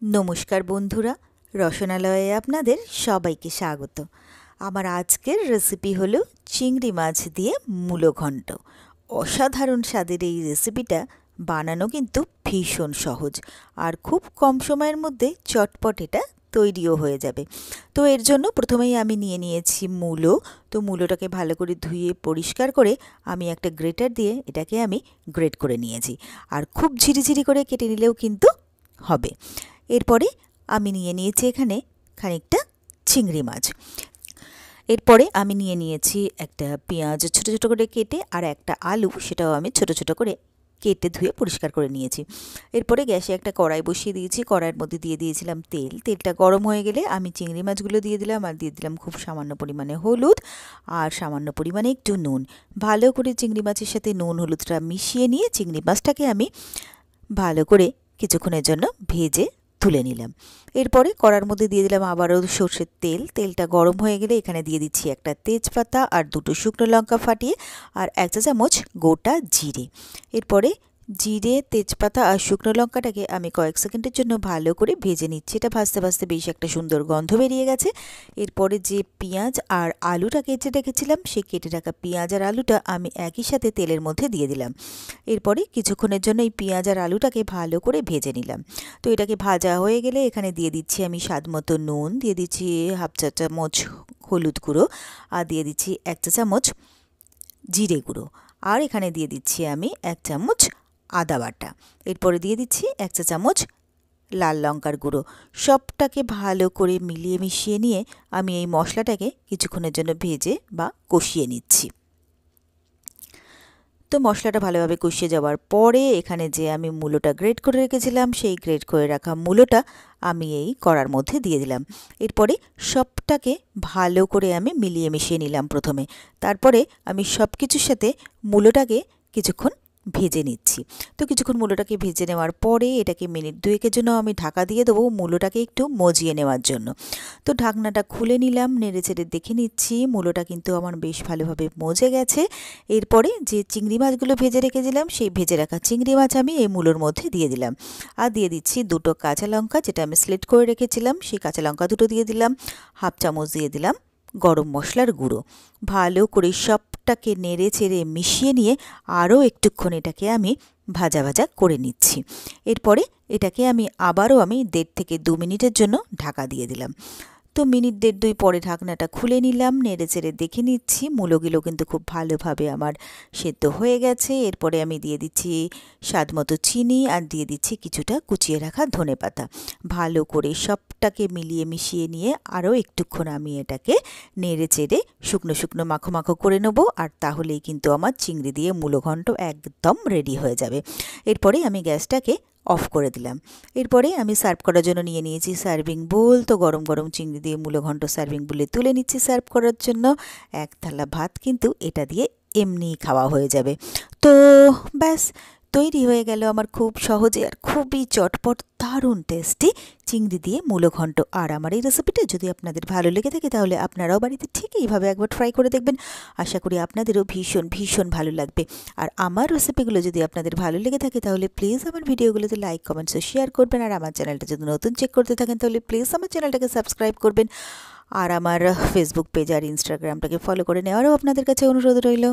নমস্কার বন্ধুরা, রসনালয়ে আপনাদের সবাইকে স্বাগত। আমার আজকের রেসিপি হলো চিংড়ি মাছ দিয়ে মূলো ঘন্ট। অসাধারণ স্বাদের এই রেসিপিটা বানানো কিন্তু ভীষণ সহজ আর খুব কম সময়ের মধ্যে চটপট এটা তৈরিও হয়ে যাবে। তো এর জন্য প্রথমেই আমি নিয়ে নিয়েছি মূলো। তো মূলোটাকে ভালো করে ধুয়ে পরিষ্কার করে আমি একটা গ্রেটার দিয়ে এটাকে আমি গ্রেট করে নিয়েছি। আর খুব ঝিরিঝিরি করে কেটে নিলেও কিন্তু হবে। এরপরে আমি নিয়ে নিয়েছি এখানে খানিকটা চিংড়ি মাছ। এরপরে আমি নিয়ে নিয়েছি একটা পেঁয়াজ ছোটো ছোটো করে কেটে, আর একটা আলু, সেটাও আমি ছোটো ছোটো করে কেটে ধুয়ে পরিষ্কার করে নিয়েছি। এরপরে গ্যাসে একটা কড়াই বসিয়ে দিয়েছি। কড়াইয়ের মধ্যে দিয়ে দিয়েছিলাম তেল। তেলটা গরম হয়ে গেলে আমি চিংড়ি মাছগুলো দিয়ে দিলাম, আর দিয়ে দিলাম খুব সামান্য পরিমাণে হলুদ আর সামান্য পরিমাণে একটু নুন। ভালো করে চিংড়ি মাছের সাথে নুন হলুদটা মিশিয়ে নিয়ে চিংড়ি মাছটাকে আমি ভালো করে কিছুক্ষণের জন্য ভেজে তুলে নিলাম। এরপরে কড়ার মধ্যে দিয়ে দিলাম আবারও সর্ষের তেল। তেলটা গরম হয়ে গেলে এখানে দিয়ে দিচ্ছি একটা তেজপাতা আর দুটো শুকনো লঙ্কা ফাটিয়ে, আর 1 চা চামচ গোটা জিরে। এরপরে জিরে, তেজপাতা আর শুকনো লঙ্কাটাকে আমি কয়েক সেকেন্ডের জন্য ভালো করে ভেজে নিচ্ছি। এটা ভাজতে ভাজতে বেশ একটা সুন্দর গন্ধ বেরিয়ে গেছে। এরপরে যে পেঁয়াজ আর আলুটা কেটে রেখেছিলাম, সেই কেটে রাখা পেঁয়াজ আর আলুটা আমি একই সাথে তেলের মধ্যে দিয়ে দিলাম। এরপরে কিছুক্ষণের জন্য এই পেঁয়াজ আর আলুটাকে ভালো করে ভেজে নিলাম। তো এটাকে ভাজা হয়ে গেলে এখানে দিয়ে দিচ্ছি আমি স্বাদ মতো নুন, দিয়ে দিচ্ছি 1/2 চা চামচ হলুদ গুঁড়ো, আর দিয়ে দিচ্ছি 1 চা চামচ জিরে গুঁড়ো, আর এখানে দিয়ে দিচ্ছি আমি 1 চামচ আদা বাটা। এরপরে দিয়ে দিচ্ছি 1 চা চামচ লাল লঙ্কার গুঁড়ো। সবটাকে ভালো করে মিলিয়ে মিশিয়ে নিয়ে আমি এই মশলাটাকে কিছুক্ষণের জন্য ভেজে বা কষিয়ে নিচ্ছি। তো মশলাটা ভালোভাবে কষিয়ে যাওয়ার পরে এখানে যে আমি মূলোটা গ্রেট করে রেখেছিলাম, সেই গ্রেট করে রাখা মূলোটা আমি এই কড়ার মধ্যে দিয়ে দিলাম। এরপরে সবটাকে ভালো করে আমি মিলিয়ে মিশিয়ে নিলাম প্রথমে। তারপরে আমি সব কিছুর সাথে মূলোটাকে কিছুক্ষণ ভেজে নিচ্ছি। তো কিছুক্ষণ মূলোটাকে ভেজে নেওয়ার পরে এটাকে মিনিট 2-এর জন্য আমি ঢাকা দিয়ে দেবো, মূলোটাকে একটু মজিয়ে নেওয়ার জন্য। তো ঢাকনাটা খুলে নিলাম, নেড়ে চেড়ে দেখে নিচ্ছি মূলোটা কিন্তু আমার বেশ ভালোভাবে মজে গেছে। এরপরে যে চিংড়ি মাছগুলো ভেজে রেখেছিলাম, সেই ভেজে রাখা চিংড়ি মাছ আমি এই মূলোর মধ্যে দিয়ে দিলাম। আর দিয়ে দিচ্ছি 2টো কাঁচা লঙ্কা, যেটা আমি স্লিট করে রেখেছিলাম, সেই কাঁচা লঙ্কা 2টো দিয়ে দিলাম। 1/2 চামচ দিয়ে দিলাম গরম মশলার গুঁড়ো। ভালো করে সবটাকে নেড়ে চেড়ে মিশিয়ে নিয়ে আরও একটুক্ষণ এটাকে আমি ভাজা ভাজা করে নিচ্ছি। এরপরে এটাকে আমি আবারও 1.5 থেকে 2 মিনিটের জন্য ঢাকা দিয়ে দিলাম। তো মিনিট 1.5-2 পরে ঢাকনাটা খুলে নিলাম, নেড়ে চেড়ে দেখে নিচ্ছি মূলোগুলো কিন্তু খুব ভালোভাবে আমার সেদ্ধ হয়ে গেছে। এরপরে আমি দিয়ে দিচ্ছি স্বাদ মতো চিনি, আর দিয়ে দিচ্ছি কিছুটা কুচিয়ে রাখা ধনেপাতা। ভালো করে সবটাকে মিলিয়ে মিশিয়ে নিয়ে আরও একটুক্ষণ আমি এটাকে নেড়ে চেড়ে শুকনো শুকনো মাখো মাখো করে নেব, আর তাহলেই কিন্তু আমার চিংড়ি দিয়ে মূলো ঘন্ট একদম রেডি হয়ে যাবে। এরপরে আমি গ্যাসটাকে অফ করে দিলাম। এরপরে আমি সার্ভ করার জন্য নিয়ে নিয়েছি সার্ভিং বোল। তো গরম গরম চিংড়ি দিয়ে মূলো ঘন্ট সার্ভিং বোলে তুলে নিচ্ছি সার্ভ করার জন্য। 1 থালা ভাত কিন্তু এটা দিয়ে এমনিই খাওয়া হয়ে যাবে। তো ব্যাস, তৈরি হয়ে গেল আমার খুব সহজে আর খুবই চটপট দারুণ টেস্টি চিংড়ি দিয়ে মূলো ঘন্ট। আর আমার এই রেসিপিটা যদি আপনাদের ভালো লেগে থাকে তাহলে আপনারাও বাড়িতে ঠিক এইভাবে একবার ট্রাই করে দেখবেন। আশা করি আপনাদেরও ভীষণ ভীষণ ভালো লাগবে। আর আমার রেসিপিগুলো যদি আপনাদের ভালো লেগে থাকে তাহলে প্লিজ আমার ভিডিওগুলোতে লাইক, কমেন্টস ও শেয়ার করবেন। আর আমার চ্যানেলটা যদি নতুন চেক করতে থাকেন তাহলে প্লিজ আমার চ্যানেলটাকে সাবস্ক্রাইব করবেন। আর আমার ফেসবুক পেজ আর ইনস্টাগ্রামটাকে ফলো করে নেওয়ারও আপনাদের কাছে অনুরোধ রইল।